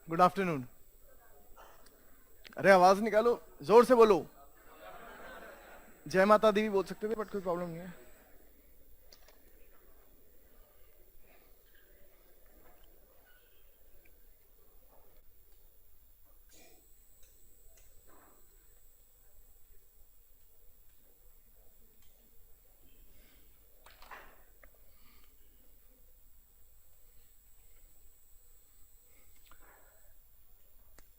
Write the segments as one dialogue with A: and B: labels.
A: Good afternoon. अरे आवाज निकालो, जोर से बोलो। जय माता दी भी बोल सकते थे, बट कोई प्रॉब्लम नहीं है।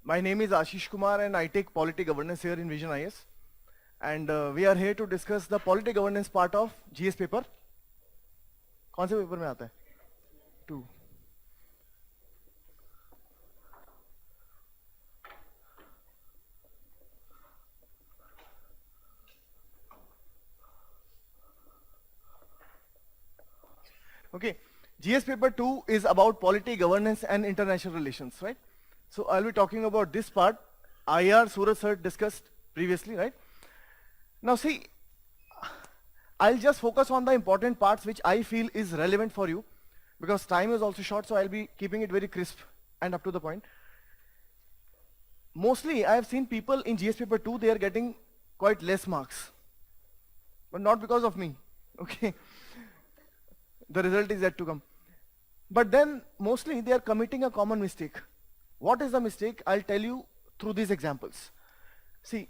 A: My name is Ashish Kumar and I take Polity Governance here in Vision IS. And we are here to discuss the Polity Governance part of GS paper. कौन से पेपर में आता है? 2. Okay, GS paper 2 is about polity, governance and international relations, right? So I'll be talking about this part. IR Suraj sir discussed previously, right? Now see, I'll just focus on the important parts which I feel is relevant for you, because time is also short, so I'll be keeping it very crisp and up to the point. Mostly I have seen people in GS paper 2, they are getting quite less marks, but not because of me, okay? The result is yet to come. But then mostly they are committing a common mistake. What is the mistake? I'll tell you through these examples. See,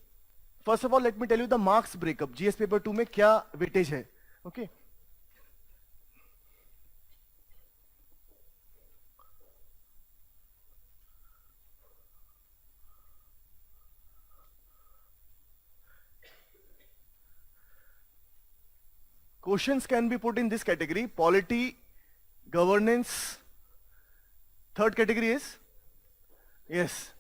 A: first of all, let me tell you the marks breakup. GS paper 2 में क्या weightage है, okay? Questions can be put in this category: polity, governance. Third category is, yes,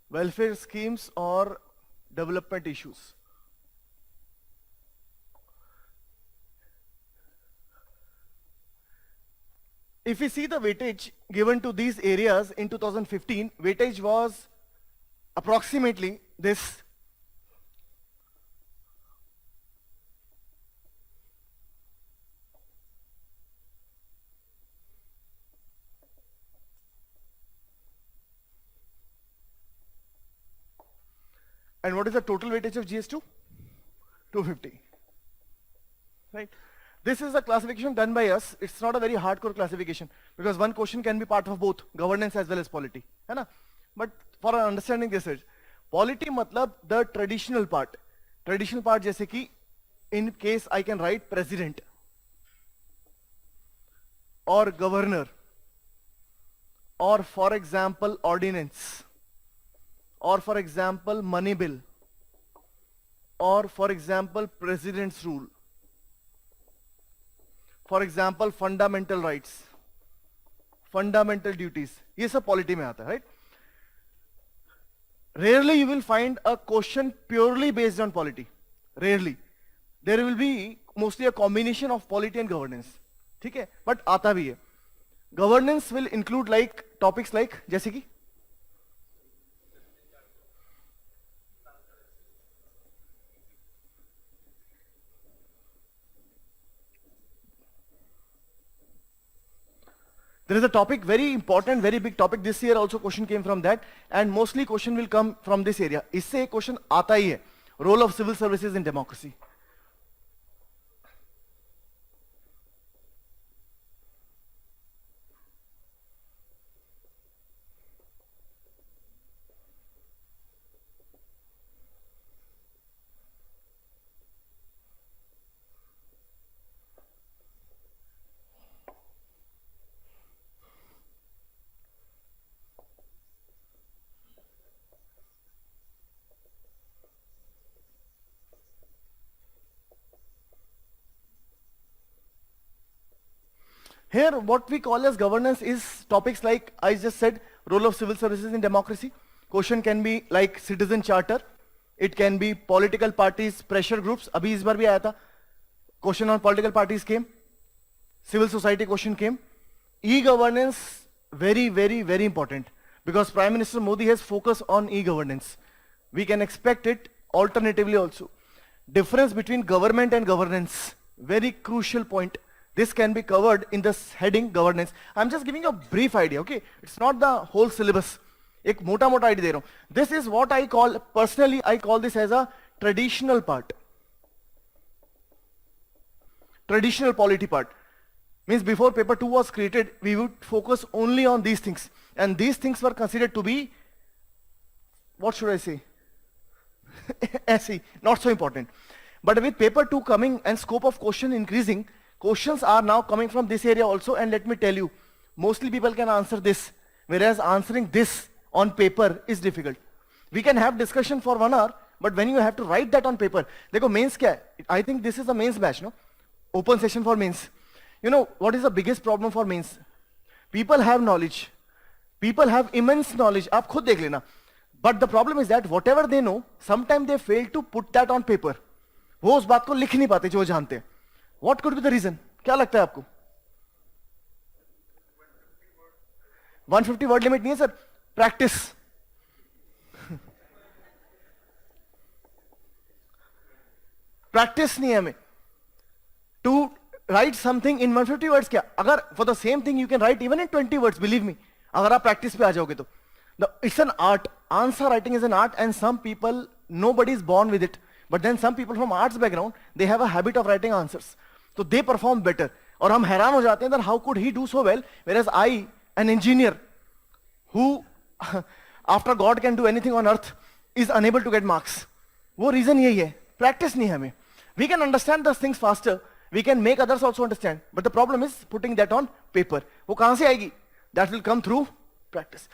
A: welfare schemes or development issues. If we see the weightage given to these areas in 2015, weightage was approximately this. And what is the total weightage of GS2? 250. Right? This is a classification done by us. It's not a very hardcore classification, because one question can be part of both governance as well as polity. है ना? But for our understanding this is, polity मतलब the traditional part. Traditional part जैसे कि in case I can write president or governor or for example ordinance or for example money bill or for example president's rule, for example fundamental rights, fundamental duties, ये सब polity में आता है, right? Rarely you will find a question purely based on polity. Rarely. There will be mostly a combination of polity and governance. ठीक है? But आता भी है. Governance will include like topics like जैसे कि there is a topic, very important, very big topic. This year also question came from that, and mostly question will come from this area. इससे एक question आता ही है, role of civil services in democracy. Here, what we call as governance is topics like, I just said, role of civil services in democracy. Question can be like citizen charter. It can be political parties, pressure groups. अभी इस बार भी आया था. Question on political parties came. Civil society question came. E-governance, very, very, very important. because Prime Minister Modi has focused on e-governance. We can expect it alternatively also. Difference between government and governance, very crucial point. This can be covered in this heading governance. I'm just giving you a brief idea, okay? It's not the whole syllabus. एक मोटा मोटा idea दे रहा हूं. This is what I call, personally I call this as a traditional part. Traditional polity part. Means before paper 2 was created, we would focus only on these things. And these things were considered to be, what should I say? SE, not so important. But with paper 2 coming and scope of question increasing, questions are now coming from this area also, and let me tell you, mostly people can answer this, whereas answering this on paper is difficult. We can have discussion for 1 hour, but when you have to write that on paper, देखो mains क्या है? I think this is a mains batch, no? Open session for mains. You know, what is the biggest problem for mains? People have knowledge. People have immense knowledge. आप खुद देख लेना. But the problem is that whatever they know, sometimes they fail to put that on paper. वो उस बात को लिख नहीं पाते जो वो जानते हैं. What could be the reason? क्या लगता है आपको? 150 word limit नहीं है सर. Practice. Practice नहीं है हमें. To write something in 150 words क्या? अगर for the same thing you can write even in 20 words, believe me. अगर आप practice पे आ जाओगे तो. It's an art. Answer writing is an art, and some people, nobody is born with it. But then some people from arts background, they have a habit of writing answers. So they perform better. और हम हैरान हो जाते हैं that how could he do so well, whereas I, an engineer, who after God can do anything on earth, is unable to get marks. वो reason यही है. Practice नहीं है हमें. We can understand those things faster. We can make others also understand. But the problem is putting that on paper. वो कहाँ से आएगी? That will come through practice.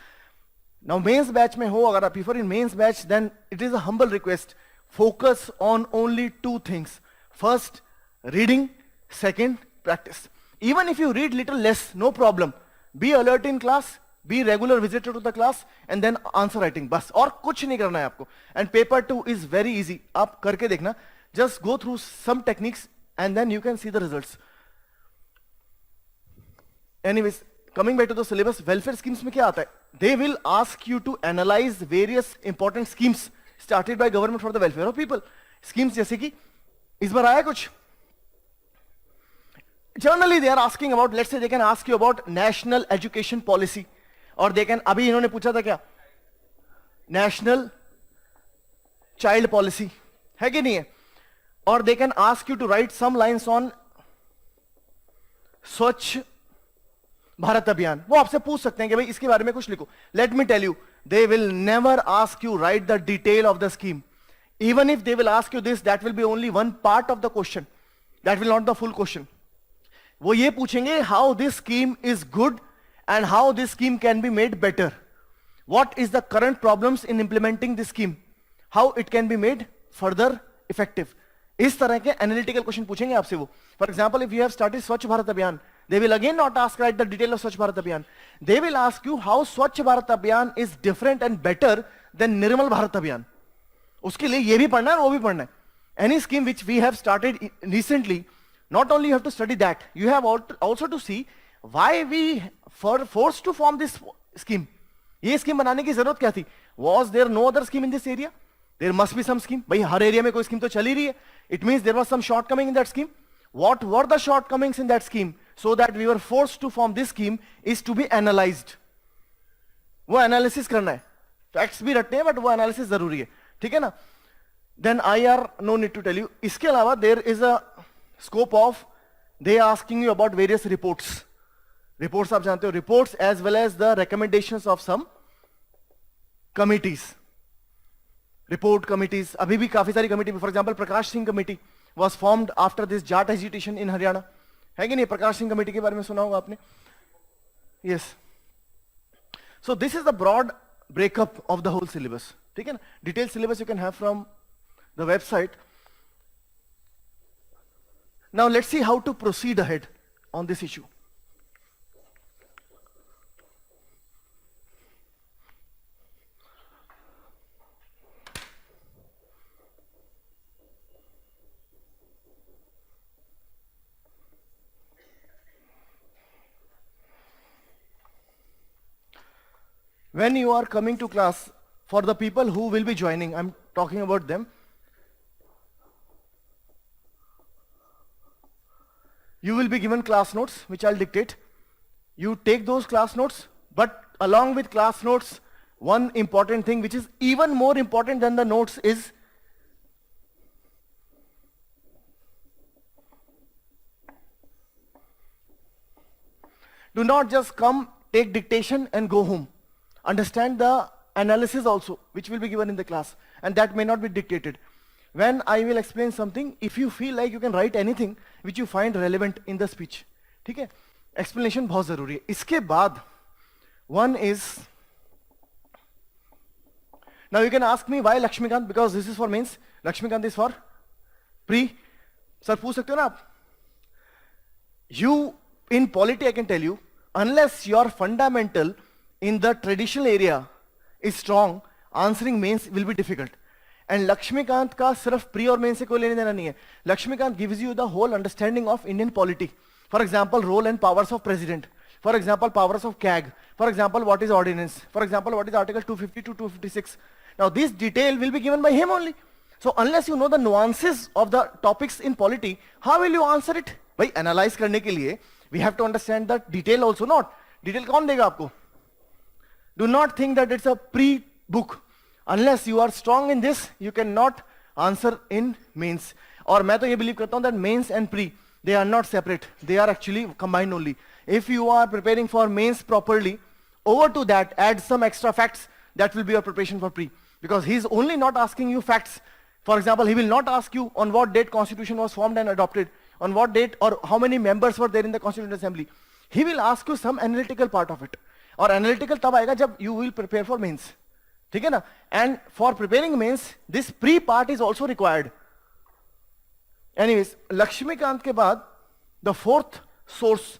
A: Now mains batch में हो, अगर आप prefer in mains batch, then it is a humble request. Focus on only 2 things. First, reading. Second, practice. Even if you read little less, no problem. Be alert in class, be regular visitor to the class, and then answer writing. बस और कुछ नहीं करना है आपको. And paper 2 is very easy. आप करके देखना. Just go through some techniques and then you can see the results. Anyways, coming back to the syllabus, welfare schemes में क्या आता है? They will ask you to analyze various important schemes started by government for the welfare of people. Schemes जैसे कि इस बार आया कुछ? Generally they are asking about, let's say they can ask you about national education policy, or they can, अभी इन्होंने पूछा था क्या? National child policy है कि नहीं है? Or they can ask you to write some lines on स्वच्छ भारत अभियान. वो आपसे पूछ सकते हैं कि भाई इसके बारे में कुछ लिखो. Let me tell you, they will never ask you write the detail of the scheme. Even if they will ask you this, that will be only one part of the question. That will not the full question. वो ये पूछेंगे how this scheme is good and how this scheme can be made better. What is the current problems in implementing this scheme? How it can be made further effective. इस तरह के analytical question पूछेंगे आपसे वो. For example, if you have started Swachh Bharat Abhiyan, they will again not ask write the detail of Swachh Bharat Abhiyan. They will ask you how Swachh Bharat Abhiyan is different and better than Nirmal Bharat Abhiyan. उसके लिए ये भी पढ़ना है और वो भी पढ़ना है. Any scheme which we have started recently, not only you have to study that, you have also to see why we forced to form this scheme. ये scheme बनाने की जरूरत क्या थी? Was there no other scheme in this area? There must be some scheme. भाई हर area में कोई scheme तो चल ही रही है. It means there was some shortcoming in that scheme. What were the shortcomings in that scheme so that we were forced to form this scheme is to be analyzed. वो analysis करना है. Facts भी रटने हैं but वो analysis जरूरी है. ठीक है ना? Then IR, no need to tell you. इसके अलावा there is a scope of they asking you about various reports. Reports आप जानते हो, reports as well as the recommendations of some committees. Report committees. अभी भी काफी सारी committee, for example, Prakash Singh committee was formed after this Jat agitation in Haryana. है कि नहीं? प्रकाश सिंह कमेटी के बारे में सुना होगा आपने? Yes. So this is the broad breakup of the whole syllabus. ठीक है ना? Detailed syllabus you can have from the website. Now let's see how to proceed ahead on this issue. when you are coming to class, for the people who will be joining, I'm talking about them, you will be given class notes which I'll dictate. You take those class notes, but along with class notes, one important thing which is even more important than the notes is do not just come, take dictation and go home. Understand the analysis also, which will be given in the class, and that may not be dictated. When I will explain something, if you feel like you can write anything which you find relevant in the speech. ठीक है? Explanation बहुत जरूरी है. इसके बाद, one is, now you can ask me why Lakshmikant, because this is for mains, Lakshmikant is for pre. Sir, पूछ सकते हो ना आप? You, in polity I can tell you, unless your fundamental in the traditional area is strong, answering mains will be difficult. And Lakshmikant का सिर्फ pre और main से कोई लेने देना नहीं है. Lakshmikant gives you the whole understanding of Indian polity. For example, role and powers of president. For example, powers of CAG. For example, what is ordinance. For example, what is Article 250 to 256. Now, this detail will be given by him only. So, unless you know the nuances of the topics in polity, how will you answer it? भाई analyze करने के लिए, we have to understand the detail also. Not detail कौन देगा आपको? Do not think that it's a pre-book. Unless you are strong in this, you cannot answer in mains. और मैं तो ये believe करता हूँ that mains and pre, they are not separate. They are actually combined only. If you are preparing for mains properly, over to that add some extra facts. That will be your preparation for pre. Because he is only not asking you facts. For example, he will not ask you on what date Constitution was formed and adopted, on what date or how many members were there in the Constituent Assembly. He will ask you some analytical part of it. और analytical तब आएगा जब you will prepare for mains. ठीक है ना? And for preparing mains, this pre part is also required. Anyways, Lakshmikant के बाद the fourth source,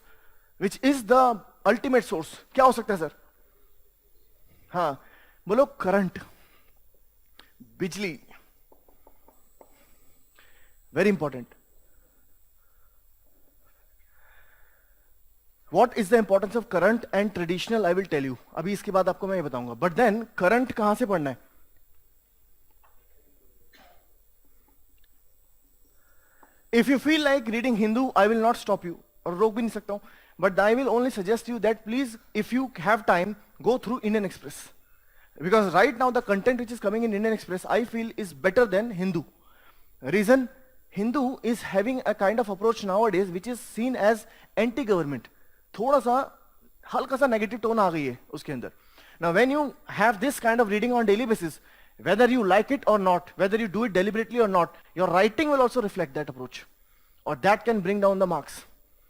A: which is the ultimate source, क्या हो सकता है सर? हाँ, बोलो current, बिजली, very important. What is the importance of current and traditional? I will tell you. अभी इसके बाद आपको मैं ये बताऊंगा. But then current कहां से पढ़ना है? If you feel like reading Hindu, I will not stop you और रोक भी नहीं सकता हूं. But I will only suggest you that please, if you have time, go through Indian Express. Because right now the content which is coming in Indian Express, I feel is better than Hindu. Reason, Hindu is having a kind of approach nowadays which is seen as anti-government. थोड़ा सा हल्का सा negative tone आ गई है उसके अंदर. Now when you have this kind of reading on daily basis, whether you like it or not, whether you do it deliberately or not, your writing will also reflect that approach, or that can bring down the marks.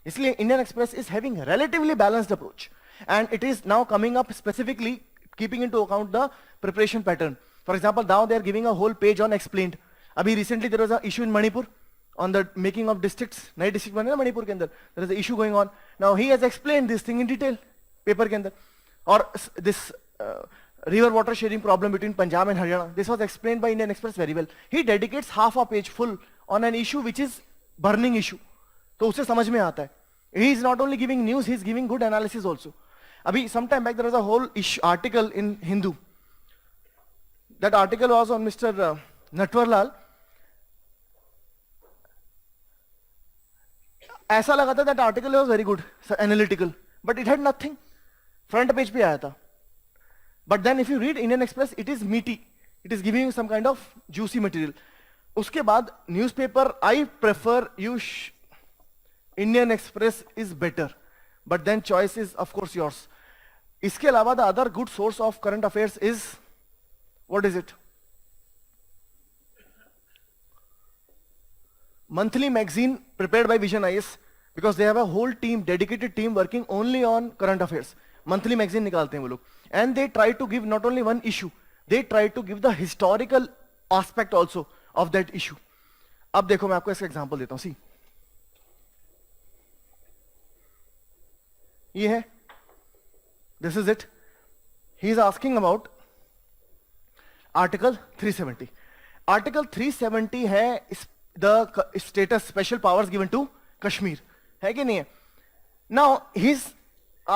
A: इसलिए Indian Express is having a relatively balanced approach, and it is now coming up specifically keeping into account the preparation pattern. For example, now they are giving a whole page on explained. अभी recently there was an issue in Manipur on the making of districts. नए district बने ना मणिपुर के अंदर. There is an issue going on. Now he has explained this thing in detail paper के अंदर. और this river water sharing problem between Punjab and Haryana, this was explained by Indian Express very well. He dedicates half a page full on an issue which is burning issue. तो उसे समझ में आता है. He is not only giving news, he is giving good analysis also. अभी sometime back there was a whole article in Hindu. That article was on Mr. Natwarlal. ऐसा लगा था that article was very good, analytical, but it had nothing. Front page पे आया था. But then if you read Indian Express, it is meaty. It is giving you some kind of juicy material. उसके बाद newspaper, I prefer Indian Express is better, but then choice is of course yours. इसके अलावा the other good source of current affairs is, what is it? Monthly magazine prepared by Vision IS, because they have a whole team, dedicated team working only on current affairs. Monthly magazine निकालते हैं वो लोग, and they try to give not only one issue, they try to give the historical aspect also of that issue. अब देखो मैं आपको इसका example देता हूं. सी ये है, this is it. He is asking about Article 370. Article 370 है the status, special powers given to Kashmir, है कि नहीं है? Now his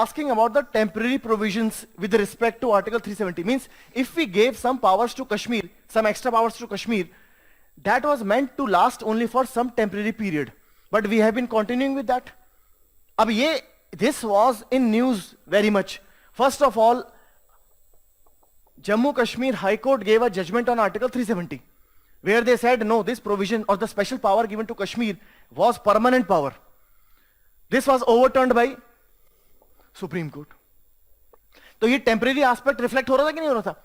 A: asking about the temporary provisions with respect to Article 370. Means if we gave some powers to Kashmir, some extra powers to Kashmir, that was meant to last only for some temporary period. But we have been continuing with that. This was in news very much. First of all, Jammu Kashmir High Court gave a judgment on Article 370, where they said no, this provision or the special power given to Kashmir was permanent power. This was overturned by Supreme Court. So ये temporary aspect reflect हो रहा था कि नहीं हो रहा था?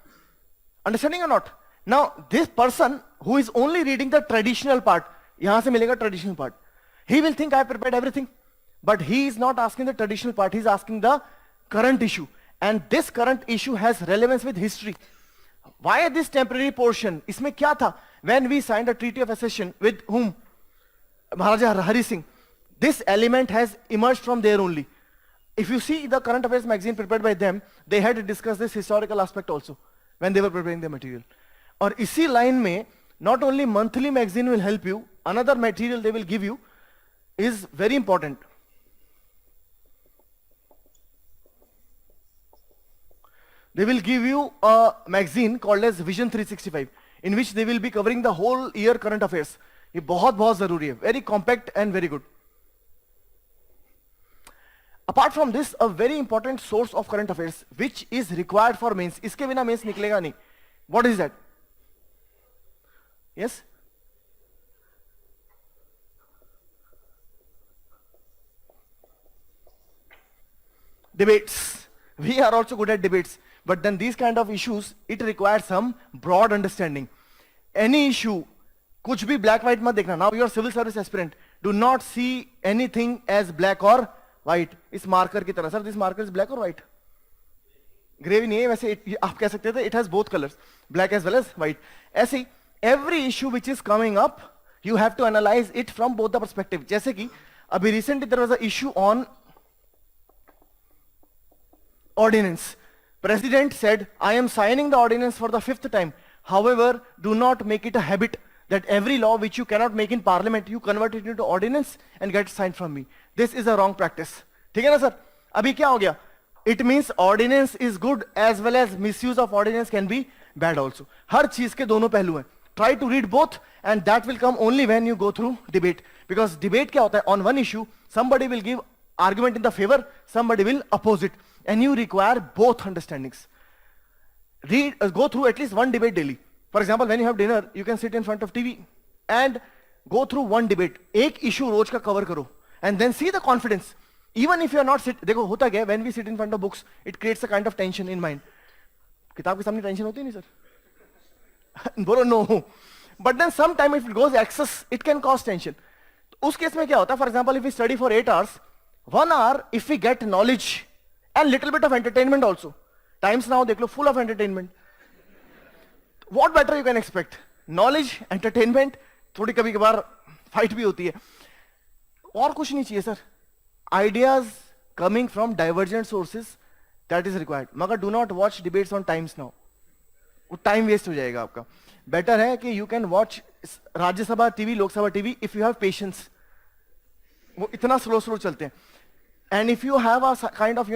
A: Understanding or not? Now this person who is only reading the traditional part, यहाँ से मिलेगा traditional part, he will think I have prepared everything, but he is not asking the traditional part, he is asking the current issue, and this current issue has relevance with history. Why this temporary portion? इसमें क्या था? When we signed a treaty of accession with whom? Maharaja Hari Singh. This element has emerged from there only. If you see the current affairs magazine prepared by them, they had discussed this historical aspect also when they were preparing the material. और इसी line में not only monthly magazine will help you, another material they will give you is very important. They will give you a magazine called as Vision 365, in which they will be covering the whole year current affairs. ये बहुत बहुत जरूरी है, very compact and very good. Apart from this, a very important source of current affairs which is required for mains. इसके बिना mains निकलेगा नहीं. What is that? Yes? Debates. We are also good at debates, but then these kind of issues, it requires some broad understanding. Any issue, कुछ भी black white मत देखना. Now you are civil service aspirant. Do not see anything as black or white. इस marker की तरह. Sir, this marker is black or white? Gray नहीं है वैसे. आप कह सकते थे it has both colors, black as well as white. ऐसे every issue which is coming up, you have to analyze it from both the perspective. जैसे कि अभी recently there was an issue on ordinance. President said, I am signing the ordinance for the 5th time. However, do not make it a habit that every law which you cannot make in parliament, you convert it into ordinance and get signed from me. This is a wrong practice. ठीक है ना sir? अभी क्या हो गया? It means ordinance is good as well as misuse of ordinance can be bad also. हर चीज के दोनों पहलू हैं. Try to read both and that will come only when you go through debate. Because debate क्या होता है? On one issue, somebody will give argument in the favor, somebody will oppose it. And you require both understandings. Go through at least one debate daily. For example, when you have dinner, you can sit in front of TV and go through one debate. एक issue रोज का cover करो. And then see the confidence. Even if you are not देखो होता क्या है, when we sit in front of books, it creates a kind of tension in mind. किताब के सामने tension होती नहीं sir? बोलो no. But then sometime if it goes excess, it can cause tension. उस केस में क्या होता है? For example, if we study for 8 hours, 1 hour if we get knowledge and little bit of entertainment also. Times now देख लो full of entertainment. What better you can expect? Knowledge, entertainment, थोड़ी कभी कभार fight भी होती है. और कुछ नहीं चाहिए sir. Ideas coming from divergent sources, that is required. मगर do not watch debates on Times now. वो time waste हो जाएगा आपका. Better है कि you can watch Rajya Sabha TV, Lok Sabha TV if you have patience. वो इतना slow चलते हैं. And if you have a kind of,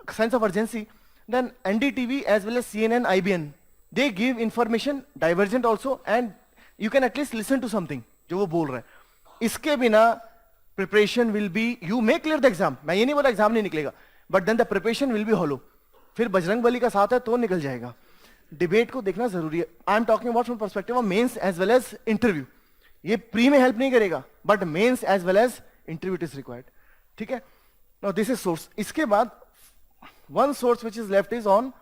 A: sense of urgency, then NDTV as well as CNN, IBN, they give information divergent also, and you can at least listen to something जो वो बोल रहा है. इसके बिना preparation will be, you may clear the exam. मैं ये नहीं बोला exam नहीं निकलेगा, but then the preparation will be hollow. फिर बजरंग बली का साथ है तो निकल जाएगा. Debate को देखना जरूरी है. I am talking about from perspective of mains as well as interview. ये pre में help नहीं करेगा, but mains as well as interview it is required. ठीक है? Now this is source. इसके बाद one source which is left is on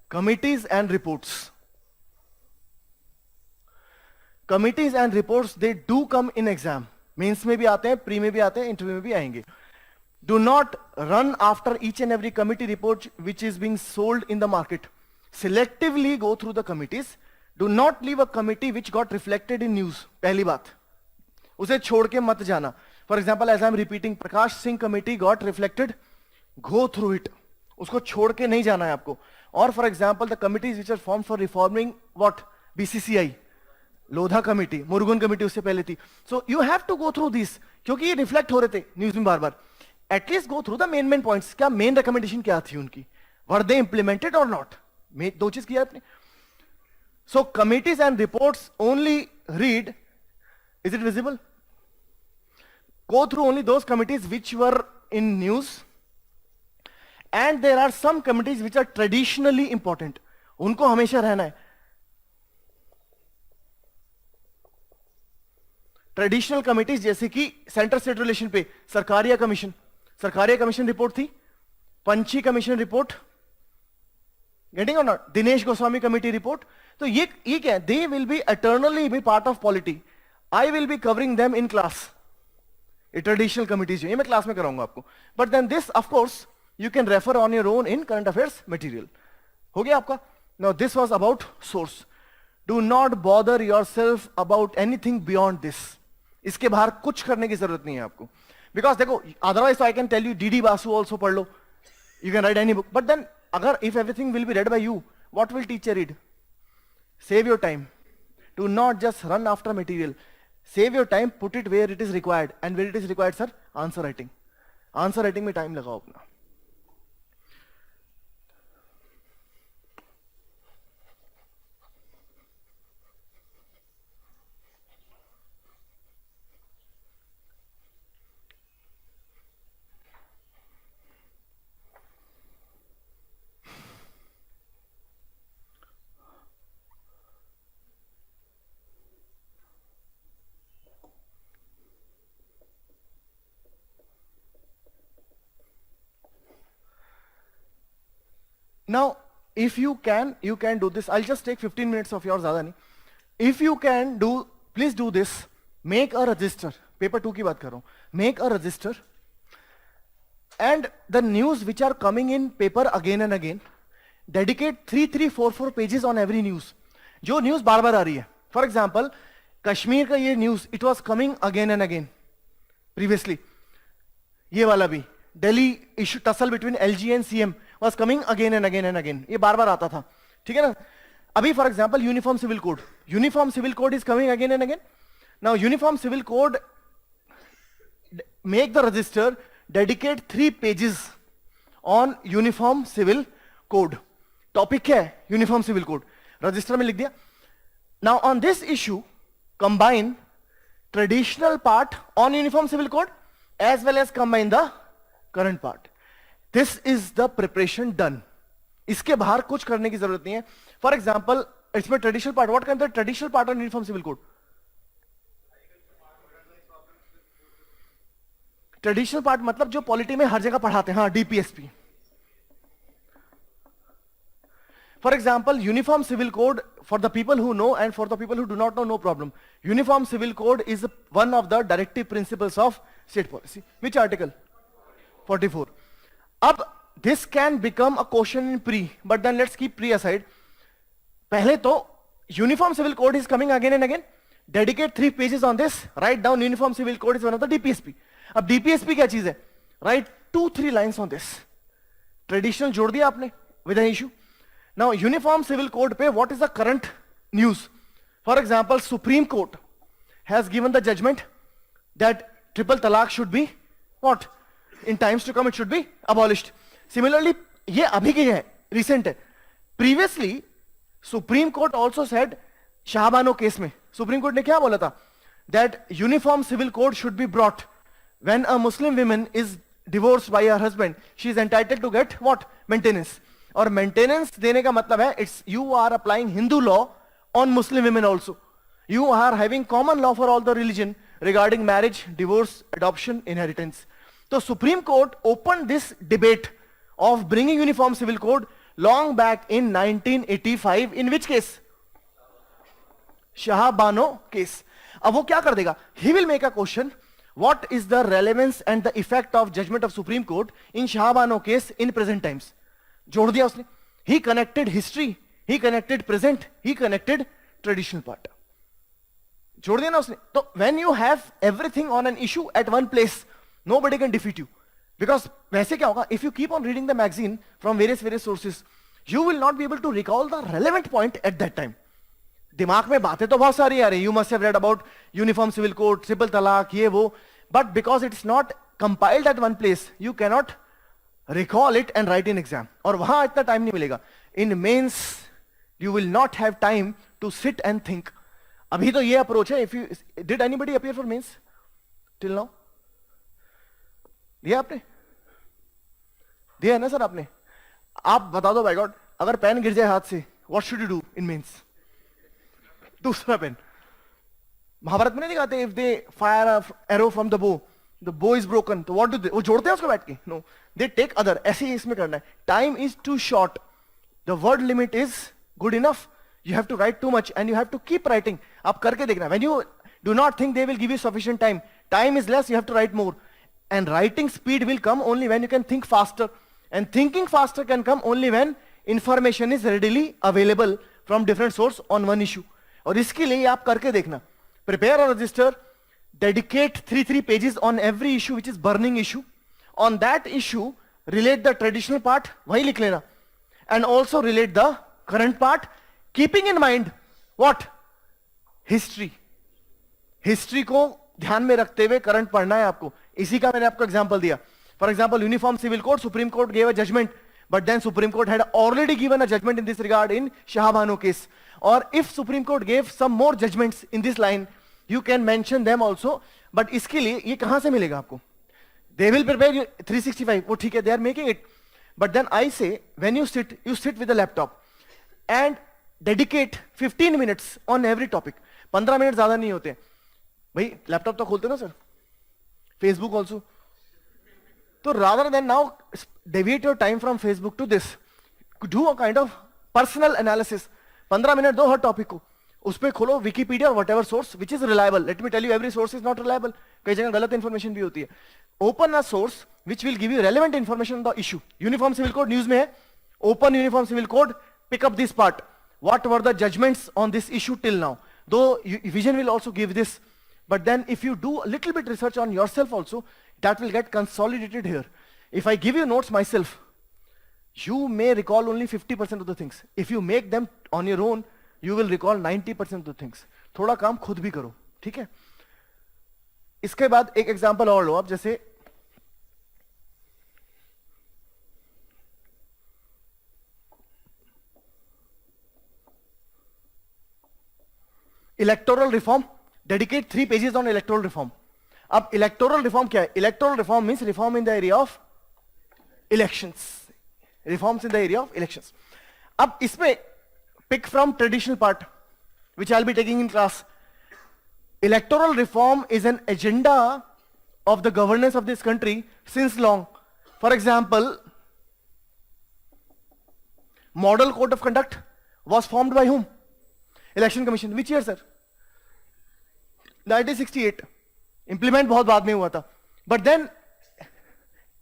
A: committees and reports. Committees and reports, they do come in exam. Mains में भी आते हैं, pre में भी आते हैं, interview में भी आएंगे. Do not run after each and every committee report which is being sold in the market. Selectively go through the committees. Do not leave a committee which got reflected in news. पहली बात. उसे छोड़ के मत जाना. For example, as I am repeating, Prakash Singh committee got reflected. Go through it. उसको छोड़ के नहीं जाना है आपको. Or for example, the committees which are formed for reforming what? BCCI. Lodha committee, Murugan committee उससे पहले थी. So you have to go through this, क्योंकि ये रिफ्लेक्ट हो रहे थे न्यूज में बार बार. At least go through the main points. क्या मेन रिकमेंडेशन क्या थी उनकी, वर दे इंप्लीमेंटेड और नॉट. दो चीज किया आपने. So committees and reports only read, is it visible? Go through only those committees which were in news, and there are some committees which are traditionally important. उनको हमेशा रहना है. ट्रेडिशनल कमिटीज जैसे कि सेंटर स्टेट रिलेशन पे Sarkaria commission, Sarkaria commission report थी, Punchhi commission report, getting और not, Dinesh Goswami committee report. तो ये क्या है, they will be eternally be part of polity. I will be covering them in class. ये ट्रेडिशनल कमिटीज है, ये मैं क्लास में कराऊंगा आपको. But then this of course you can refer on your own in current affairs material. हो गया आपका. Now this was about source. Do not bother yourself about anything beyond this. इसके बाहर कुछ करने की जरूरत नहीं है आपको. बिकॉज देखो, otherwise I can tell you D D Basu also पढ़ लो, you can write any book. But then अगर if everything will be read by you, what will teacher read? Save your time. Do not just run after material. Save your time, put it where it is required. And where it is required, sir? Answer writing. Answer writing में time लगाओ अपना. Now, if you can do this. I'll just take 15 minutes of yours, ज़्यादा नहीं. If you can do, please do this. Make a register. Paper 2 की बात कर रहा हूँ. Make a register. And the news which are coming in paper again and again, dedicate 3, 4 pages on every news. जो news बार बार आ रही है. For example, Kashmir का ये news, it was coming again and again. Previously, ये वाला भी. Delhi issue tussle between LG and CM was coming again and again and again. ये बार बार आता था. ठीक है ना. अभी for example uniform civil code. Uniform civil code is coming again and again. Now uniform civil code, make the register, dedicate 3 pages on uniform civil code. Topic क्या है? Uniform civil code. Register में लिख दिया. Now on this issue, combine traditional part on uniform civil code as well as combine the current part. This is the preparation done. इसके बाहर कुछ करने की जरूरत नहीं है. For example, इसमें traditional part. What kind of traditional part on uniform civil code? Traditional part मतलब जो पॉलिटी में हर जगह पढ़ाते हैं. हाँ, DPSP. For example, uniform civil code, for the people who know and for the people who do not know, no problem. Uniform civil code is one of the directive principles of state policy. Which article? 44. अब this can become a question in pre, but then let's keep pre aside. पहले तो uniform civil code is coming again and again. Dedicate 3 pages on this. Write down uniform civil code is one of the DPSP. अब DPSP क्या चीज है? Write 2-3 lines on this. Traditional जोड़ दिया आपने with an issue. Now uniform civil code पे what is the current news? For example, Supreme Court has given the judgment that triple talaq should be what? In times to come it should be abolished. Similarly, ये अभी की है, recent है. Previously, Supreme Court also said, Shah Bano case में Supreme Court ने क्या बोला था? That uniform civil code should be brought when a Muslim woman is divorced by her husband. She is entitled to get what? Maintenance. और maintenance देने का मतलब है, it's you are applying Hindu law on Muslim women also. You are having common law for all the religion regarding marriage, divorce, adoption, inheritance. So Supreme Court opened this debate of bringing uniform civil code long back in 1985. In which case? Shahabano case. अब वो क्या कर देगा? He will make a question. What is the relevance and the effect of judgment of Supreme Court in Shahabano case in present times? जोड़ दिया उसने. He connected history, he connected present, he connected traditional part. जोड़ दिया ना उसने. तो when you have everything on an issue at one place, nobody can defeat you. Because वैसे क्या होगा? If you keep on reading the magazine from various sources, you will not be able to recall the relevant point at that time. दिमाग में बातें तो बहुत सारी आ रही, you must have read about uniform civil code, triple talaq, ये वो, but because it's not compiled at one place, you cannot recall it and write in exam, और वहां इतना टाइम नहीं मिलेगा. In mains you will not have time to sit and think. अभी तो ये अप्रोच है. If you did anybody appear for mains till now? दिया आपने? दिया है ना सर आपने? आप बता दो बाय गॉड, अगर पेन गिर जाए हाथ से, what should you do in mains? दूसरा पेन. महाभारत में नहीं दिखाते, if they fire arrow from the bow is broken, तो व्हाट डू दे, वो जोड़ते हैं उसको बैठ के? No, they take other. ऐसे ही इसमें करना है. Time is too short, the word limit is good enough. You have to write too much and you have to keep writing. आप करके देखना. When you do not think they will give you sufficient time, time is less, you have to write more. And writing speed will come only when you can think faster, and thinking faster can come only when information is readily available from different source on one issue. और इसके लिए आप करके देखना. Prepare a register, dedicate 3 pages on every issue which is burning issue. On that issue, relate the traditional part, वही लिख लेना, and also relate the current part, keeping in mind what? History. History को ध्यान में रखते हुए current पढ़ना है आपको. इसी का मैंने आपको एग्जांपल दिया. For example, uniform civil code, supreme court gave a judgment, but then Supreme Court had already given a judgment in this regard in Shah Banu case. Or if Supreme Court gave some more judgments in this line, you can mention them also. But इसके लिए ये कहां से मिलेगा आपको? They will prepare you 365. वो ठीक है, they are making it. But then I say, when you sit with a laptop and dedicate 15 minutes on every topic. 15 minute ज्यादा नहीं होते भाई. लैपटॉप तो खोलते ना सर, फेसबुक ऑल्सो. तो rather than now deviate your time from Facebook to this, do a kind of personal analysis. 15 minute दो हर टॉपिक को, उस पर खोलो विकीपीडिया और whatever source which is reliable. Let me tell you, every source is not reliable. कई जगह गलत इंफॉर्मेशन भी होती है. Open a source which will give you relevant information on the issue. Uniform civil code news में है, open uniform civil code, pick up this part. What were the judgements on this issue till now? दो Vision will also give this. But then if you do a little bit research on yourself also, that will get consolidated here. If I give you notes myself, you may recall only 50% of the things. If you make them on your own, you will recall 90% of the things. थोड़ा काम खुद भी करो, ठीक है? इसके बाद एक एग्जांपल और लो आप. जैसे electoral reform, dedicate 3 pages on electoral reform. अब electoral reform क्या है? Electoral reform means reform in the area of elections. Reforms in the area of elections. अब इसमें pick from traditional part, which I'll be taking in class. Electoral reform is an agenda of the governance of this country since long. For example, Model Code of Conduct was formed by whom? Election Commission. Which year, sir? 1968. Implement बहुत बाद में हुआ था. But then,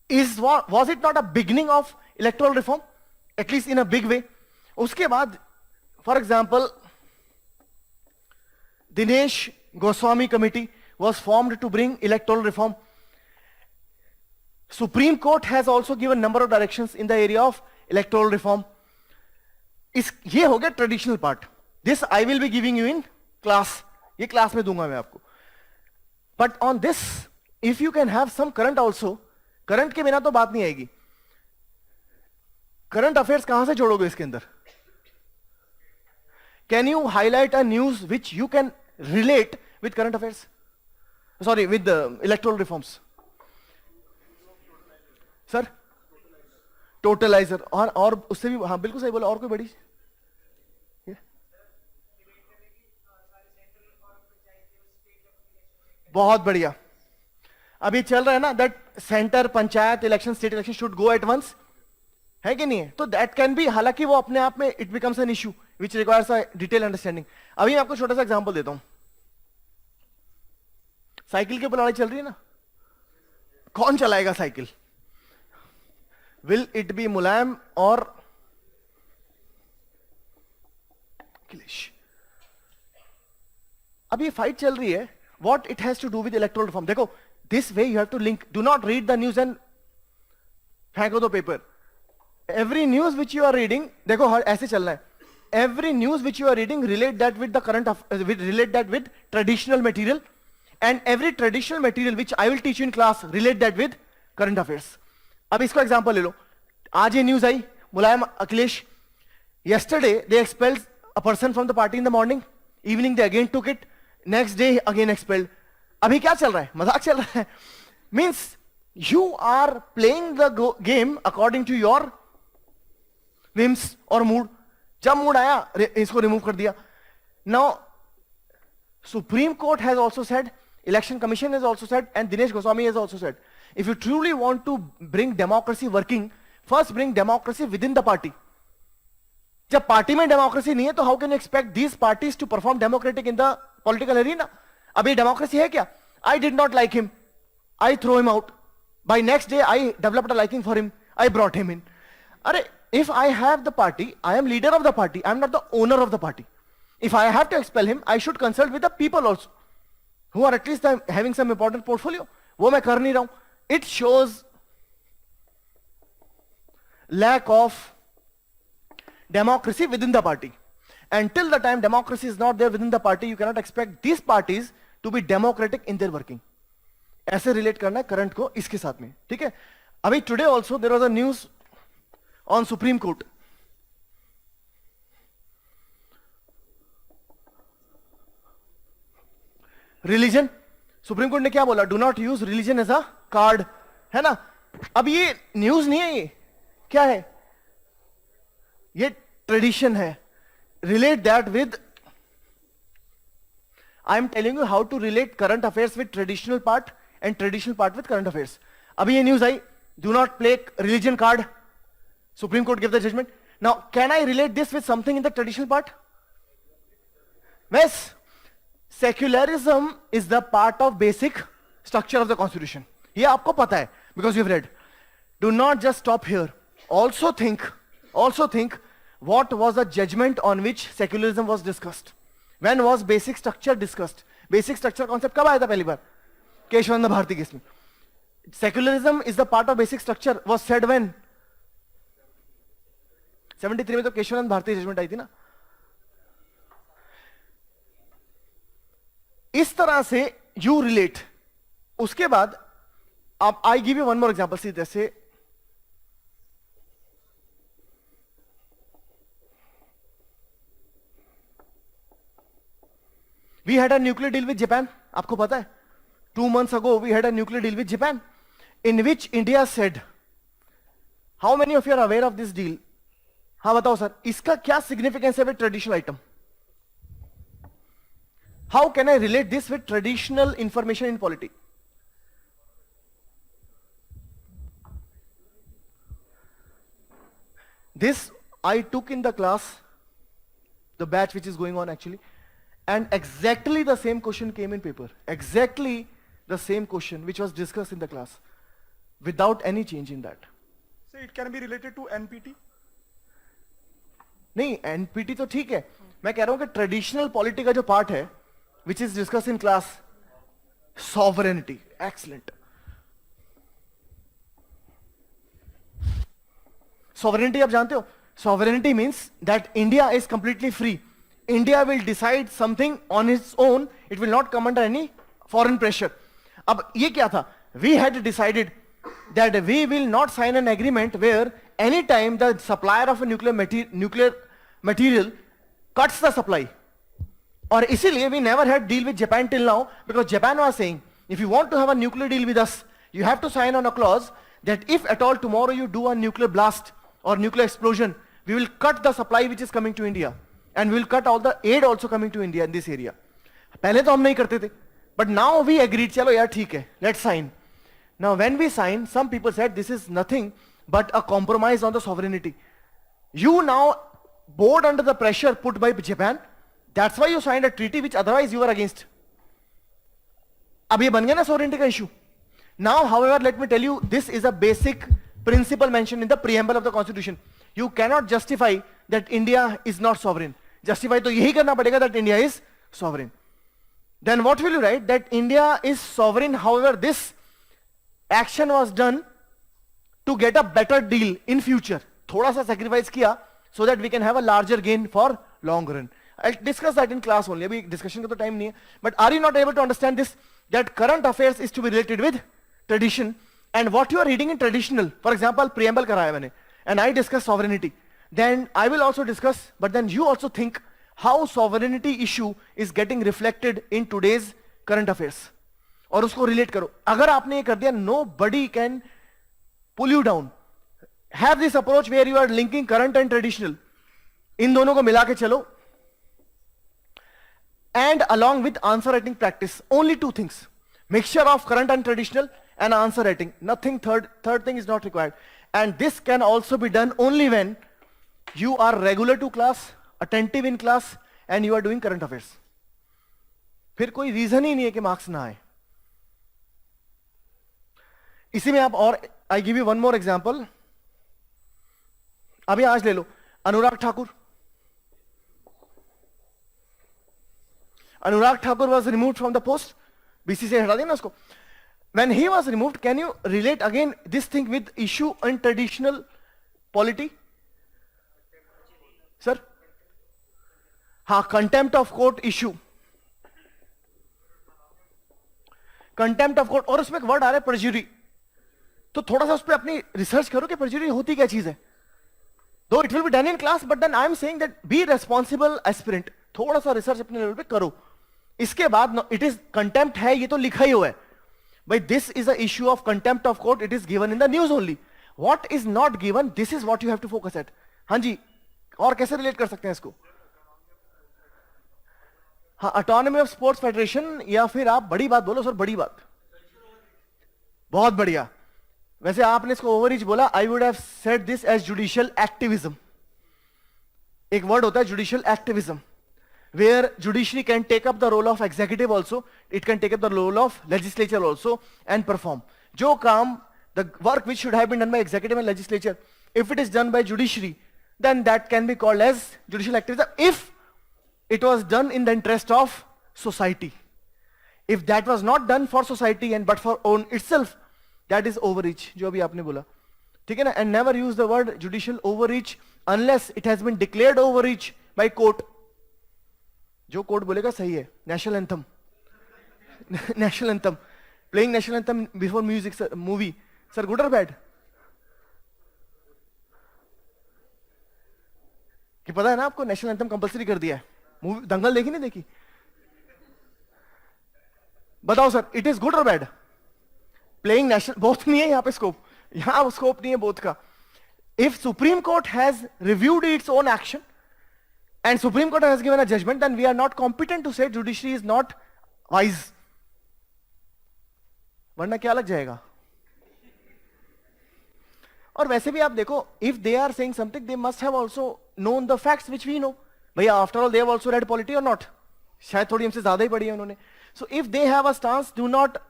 A: was it not a beginning of electoral reform? At least in a big way. उसके बाद, for example, Dinesh Goswami Committee was formed to bring electoral reform. Supreme Court has also given number of directions in the area of electoral reform. ये हो गया traditional part. This I will be giving you in class. ये क्लास में दूंगा मैं आपको. But on this if you can have some current also, current के बिना तो बात नहीं आएगी. करंट अफेयर्स कहां से जोड़ोगे इसके अंदर? Can you highlight a news which you can relate with current affairs, sorry with electoral reforms? Sir totaliser, और उससे भी, हाँ बिल्कुल सही बोला. और कोई बड़ी? बहुत बढ़िया. अभी चल रहा है ना that centre panchayat election, state election should go at once, है कि नहीं है? तो दैट कैन बी, हालांकि वो अपने आप में it becomes an issue which requires a detail understanding. अभी मैं आपको छोटा सा एग्जांपल देता हूं. साइकिल के ऊपर लड़ाई चल रही है ना, कौन चलाएगा साइकिल? विल इट बी मुलायम और अखिलेश? अब ये फाइट चल रही है. What it has to do with electoral reform? देखो, this way you have to link. Do not read the news and फेंको दो paper. Every news which you are reading, देखो ऐसे चलना है. every news which you are reading, relate that with the relate that with traditional material, and every traditional material which I will teach you in class, relate that with current affairs. अब इसको example ले लो. आज ये news I, Mulayam Akhilesh. Yesterday they expelled a person from the party in the morning. Evening they again took it. Next day again expelled. अभी क्या चल रहा है? मजाक चल रहा है. Means you are playing the game according to your whims or mood. जब मूड आया इसको रिमूव कर दिया. Now Supreme Court has also said, Election Commission has also said, and Dinesh Goswami has also said, if you truly want to bring democracy working, first bring democracy within the party. जब party में democracy नहीं है तो how can you expect these parties to perform democratic in the political arena? अभी democracy है क्या? I did not like him, I throw him out. By next day I developed a liking for him, I brought him in. अरे if I have the party, I am leader of the party, I am not the owner of the party. If I have to expel him, I should consult with the people also, who are at least having some important portfolio. वो मैं कर नहीं रहा हूं. It shows lack of democracy within the party. And till the time democracy is not there within the party, you cannot expect these parties to be democratic in their working. ऐसे relate करना है current को इसके साथ में, ठीक है? अभी today also there was a news on Supreme Court. Religion, Supreme Court ने क्या बोला? Do not use religion as a card, है ना? अब ये न्यूज नहीं है, ये क्या है? ये ट्रेडिशन है. Relate that with, I am telling you how to relate current affairs with traditional part and traditional part with current affairs. अभी ये news I, do not play religion card. Supreme Court gave the judgment. Now, can I relate this with something in the traditional part? Yes. Secularism is the part of basic structure of the constitution. ये आपको पता है because you've read. Do not just stop here. Also think what was the judgment on which secularism was discussed. When was basic structure discussed? Basic structure concept कब आया था पहली बार? Keshavananda Bharti case में. Secularism is the part of basic structure was said when? 73 में तो Keshavananda Bharti judgement आई थी ना. इस तरह से यू रिलेट. उसके बाद आप, I give you one more example. See जैसे we had a nuclear deal with Japan. आपको पता है 2 months ago we had a nuclear deal with Japan in which India said, how many of you are aware of this deal? हाँ बताओ sir, इसका क्या significance है with traditional item? How can I relate this with traditional information in polity? This I took in the class, the batch which is going on actually, and exactly the same question came in paper. Exactly the same question which was discussed in the class, without any change in that.
B: So it can be related to NPT?
A: नहीं, NPT तो ठीक है. मैं कह रहा हूं कि traditional polity का जो पार्ट है which is discuss in class, sovereignty. Excellent. Sovereignty आप जानते हो? Sovereignty means that India is completely free. India will decide something on its own. It will not come under any foreign pressure. अब ये क्या था? We had decided that we will not sign an agreement where any time the supplier of a nuclear material cuts the supply. और इसीलिए we never had deal with Japan till now, because Japan was saying, if you want to have a nuclear deal with us, you have to sign on a clause that if at all tomorrow you do a nuclear blast or nuclear explosion, we will cut the supply which is coming to India. And we will cut all the aid also coming to India in this area. पहले तो हम नहीं करते थे, but now we agreed, चलो यार ठीक है, let's sign. Now when we signed, some people said this is nothing but a compromise on the sovereignty. You now bowed under the pressure put by Japan. That's why you signed a treaty which otherwise you were against. अब ये बन गया ना sovereignty का issue. Now, however, let me tell you, this is a basic principle mentioned in the preamble of the Constitution. You cannot justify that India is not sovereign. Justify तो यही करना पड़ेगा that India is sovereign. Then what will you write? That India is sovereign, however this action was done to get a better deal in future. थोड़ा सा sacrifice किया so that we can have a larger gain for long run. I'll discuss that in class only. अभी discussion का तो time नहीं है. But are you not able to understand this? That current affairs is to be related with tradition, and what you are reading in traditional, for example, preamble कराया मैंने, and I discuss sovereignty. Then I will also discuss, but then you also think how sovereignty issue is getting reflected in today's current affairs. और उसको relate करो. अगर आपने ये कर दिया, nobody can pull you down. Have this approach where you are linking current and traditional. इन दोनों को मिला के चलो. And along with answer writing practice, only two things: mixture of current and traditional, and answer writing. Nothing third thing is not required. And this can also be done only when you are regular to class, attentive in class, and you are doing current affairs. फिर कोई reason ही नहीं है कि marks ना आए. इसी में आप, और आई give you one more example. अभी आज ले लो Anurag Thakur. Anurag Thakur was removed from the post. BC से हटा देना उसको. When he was removed, can you relate again this thing with issue and traditional polity? Sir? हाँ, contempt of court issue. Contempt of court, और उसमें एक word आ रहा है perjury. तो थोड़ा सा उस पर अपनी रिसर्च करो कि perjury होती क्या चीज है. Though it will be done in class, but then I am saying that be responsible aspirant. थोड़ा सा रिसर्च अपने लेवल पे करो. इसके बाद इट इज कंटेम्प्ट है, ये तो लिखा ही हुआ है भाई. This is a issue of contempt of court. It is given in the news only. What is not given, this is what you have to focus at. हाँ जी, और कैसे रिलेट कर सकते हैं इसको? हाँ, ऑटोनॉमी ऑफ स्पोर्ट्स फेडरेशन, या फिर आप बड़ी बात बोलो सर. बड़ी बात, बहुत बढ़िया. वैसे आपने इसको ओवररीच बोला. I would have said this as judicial activism. एक वर्ड होता है judicial activism, where judiciary can take up the role of executive also, it can take up the role of legislature also and perform. जो काम, the work which should have been done by executive and legislature, if it is done by judiciary, then that can be called as judicial activism if it was done in the interest of society. If that was not done for society and but for own itself, that is overreach, जो अभी आपने बोला. ठीक है ना? And never use the word judicial overreach unless it has been declared overreach by court. जो court बोलेगा सही है. National anthem, national anthem, playing national anthem before music movie, sir good और बैड? कि पता है ना आपको, नेशनल एंथम कंपलसरी कर दिया है. मूवी दंगल देखी नहीं देखी? बताओ सर, इट इज गुड और बैड? प्लेइंग नेशनल, बोथ नहीं है यहाँ पे स्कोप. यहाँ स्कोप नहीं है बोथ का. If supreme court has reviewed its own action and Supreme Court has given a judgment, then we are not competent to say judiciary is not wise. वरना क्या लग जाएगा? और वैसे भी आप देखो, if they are saying something, they must have also known the facts which we know. भैया, after all, they have also read polity or not? शायद थोड़ी हमसे ज्यादा ही पढ़ी है उन्होंने. So if they have a stance, do not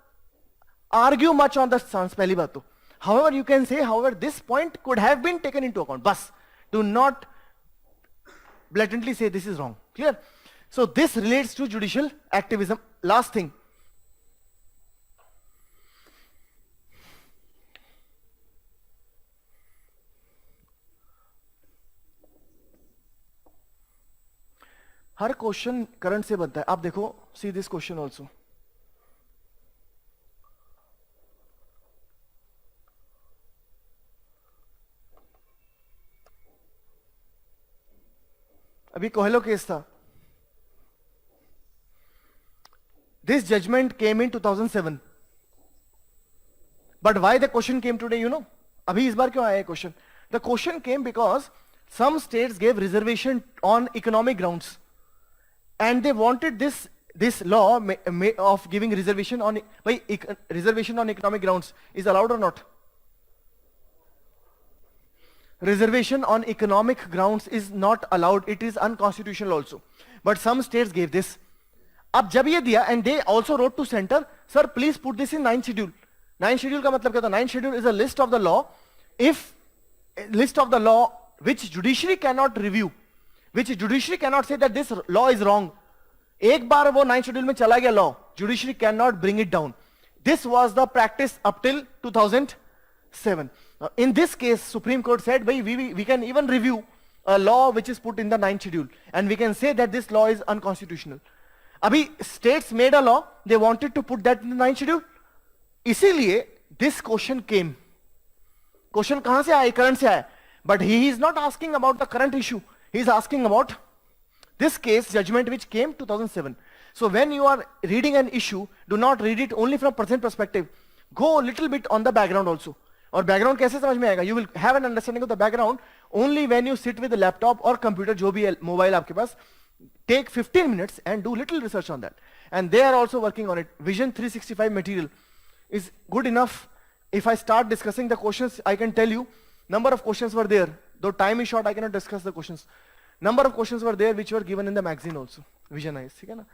A: argue much on the stance. पहली बात तो. However, you can say, however, this point could have been taken into account. बस, do not blatantly say this is wrong. Clear? So this relates to judicial activism. Last thing. Her question current से बनता है. आप देखो, see this question also. अभी Coelho case था. This judgment came in 2007. But why the question came today, you know? अभी इस बार क्यों आया question? The question came because some states gave reservation on economic grounds, and they wanted this law of giving reservation on reservation on economic grounds is allowed or not? Reservation on economic grounds is not allowed. It is unconstitutional also. But some states gave this. अब जब ये दिया, and they also wrote to center, sir, please put this in 9th schedule. 9th schedule का मतलब क्या था? 9th schedule is a list of the law. If list of the law which judiciary cannot review, which judiciary cannot say that this law is wrong. एक बार वो 9th schedule में चला गया law, judiciary cannot bring it down. This was the practice up till 2007. In this case, Supreme Court said, we can even review a law which is put in the 9th schedule, and we can say that this law is unconstitutional. Abhi states made a law, they wanted to put that in the 9th schedule. इसीलिए this question came. Question कहां से आया? Current से आया. But he is not asking about the current issue. He is asking about this case judgment which came 2007. So when you are reading an issue, do not read it only from present perspective. Go a little bit on the background also. और background कैसे समझ में आएगा? You will have an understanding of the background only when you sit with the laptop or computer, जो भी है mobile आपके पास. Take 15 minutes and do little research on that. And they are also working on it. Vision 365 material is good enough. If I start discussing the questions, I can tell you number of questions were there. Though time is short, I cannot discuss the questions. Number of questions were there which were given in the magazine also. Visionize. ठीक है ना?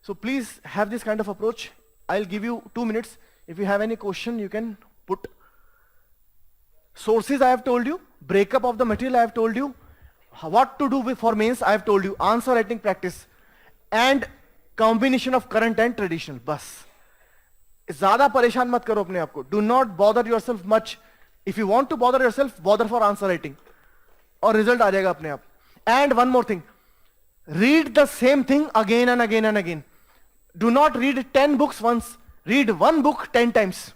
A: So please have this kind of approach. I'll give you 2 minutes. If you have any question, you can put. Sources I have told you. Breakup of the material I have told you. What to do with for mains I have told you. Answer writing practice. And combination of current and traditional. बस. ज़्यादा परेशान मत करो अपने आप को. Do not bother yourself much. If you want to bother yourself, bother for answer writing. और result आ जाएगा अपने आप. And one more thing. Read the same thing again and again and again. Do not read 10 books once. Read one book 10 times.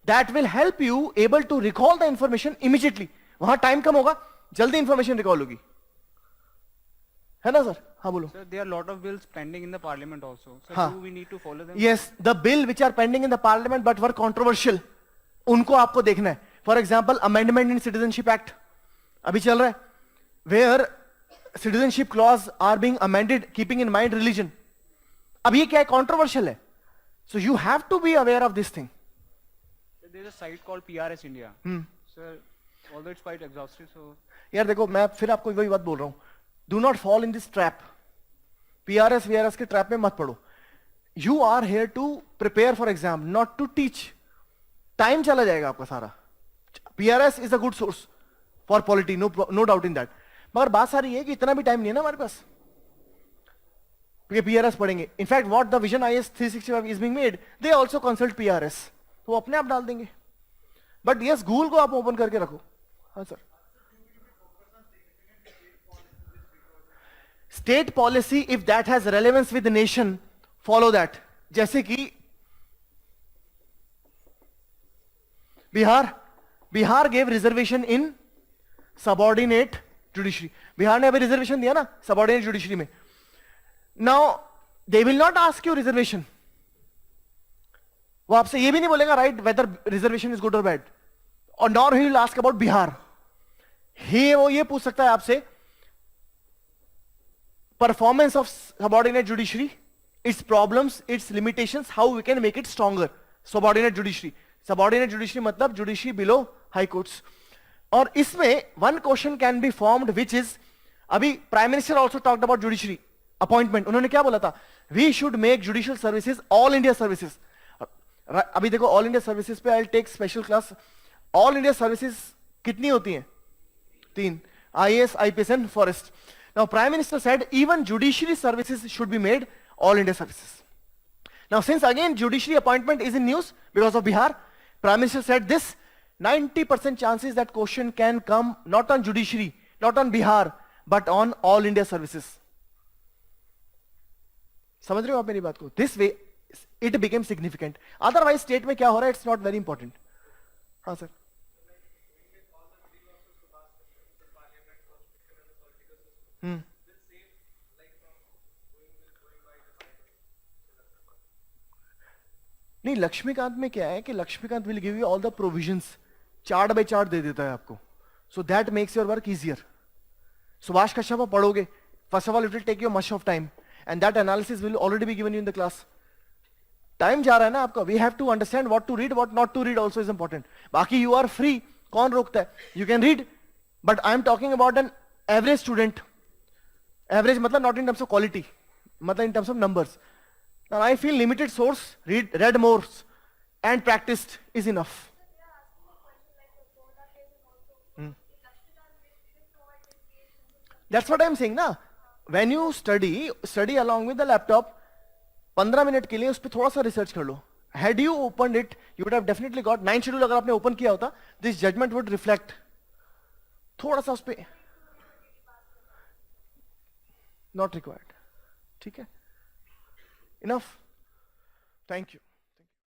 A: That will help you able to recall the information immediately. वहां time कम होगा, जल्दी information recall होगी. है ना sir? हाँ बोलो.
C: Sir, there are a lot of bills pending in the parliament also. So
A: हाँ.
C: do we need to follow them?
A: Yes, the bill which are pending in the parliament but were controversial, उनको आपको देखना है. For example, amendment in Citizenship Act अभी चल रहा है, where citizenship clause are being amended keeping in mind religion. अब ये क्या है? Controversial है. So you have to be aware of this thing.
C: There is a site called PRS India. Sir, although it's quite exhaustive, so.
A: यार देखो, मैं फिर आपको वही बात बोल रहा हूँ. Do not fall in this trap. PRS के trap में मत पड़ो. You are here to prepare for exam, not to teach. Time चला जाएगा आपका सारा. PRS is a good source for polity, no doubt in that. मगर बात सारी है कि इतना भी टाइम नहीं है ना हमारे पास. PRS पढ़ेंगे. In fact, what the Vision IS 365 is being made, they also consult PRS. तो वो अपने आप डाल देंगे. But yes, Google को आप ओपन करके रखो. हाँ sir. State policy, if that has relevance with the nation, follow that. जैसे कि Bihar gave reservation in subordinate judiciary. Bihar ने अभी रिजर्वेशन दिया ना सबऑर्डिनेट जुडिशरी में. Now they will not ask you reservation. वो आपसे ये भी नहीं बोलेगा right whether reservation is good or bad, or nor he will ask about Bihar. वो ये पूछ सकता है आपसे performance of subordinate judiciary, its problems, its limitations, how we can make it stronger. Subordinate judiciary मतलब judiciary below high courts. और इसमें one question can be formed which is, अभी prime minister also talked about judiciary appointment. उन्होंने क्या बोला था? We should make judicial services all India services. अभी देखो all India services पे I'll take special class. All India services कितनी होती हैं? 3. IAS, IPS and forest. Now Prime Minister said even judiciary services should be made all India services. Now since again judiciary appointment is in news because of Bihar, Prime Minister said this, 90% chances that question can come not on judiciary, not on Bihar, but on all India services. समझ रहे हो आप मेरी बात को? This way it became significant. Otherwise state में क्या हो रहा है, it's not very important. हाँ सर. नहीं, लक्ष्मीकांत में क्या है कि Laxmikant will give you all the provisions, chart by chart दे देता है आपको. So that makes your work easier. Subhash Kashyap आप पढ़ोगे, first of all it will take you much of time and that analysis will already be given you in the class. Time जा रहा है ना आपका. We have to understand what to read, what not to read also is important. बाकी you are free, कौन रोकता है? You can read, but I am talking about an average student. Average मतलब not in terms of quality, मतलब in terms of numbers. Now I feel limited source, read more and practiced is enough. That's what I am saying ना. When you study along with the laptop, 15 minute के लिए उस पर थोड़ा सा research कर लो. Had you opened it, you would have definitely got 9 schedule. अगर आपने ओपन किया होता, this judgment would reflect. थोड़ा सा उस पे Not required. ठीक है? Enough. Thank you.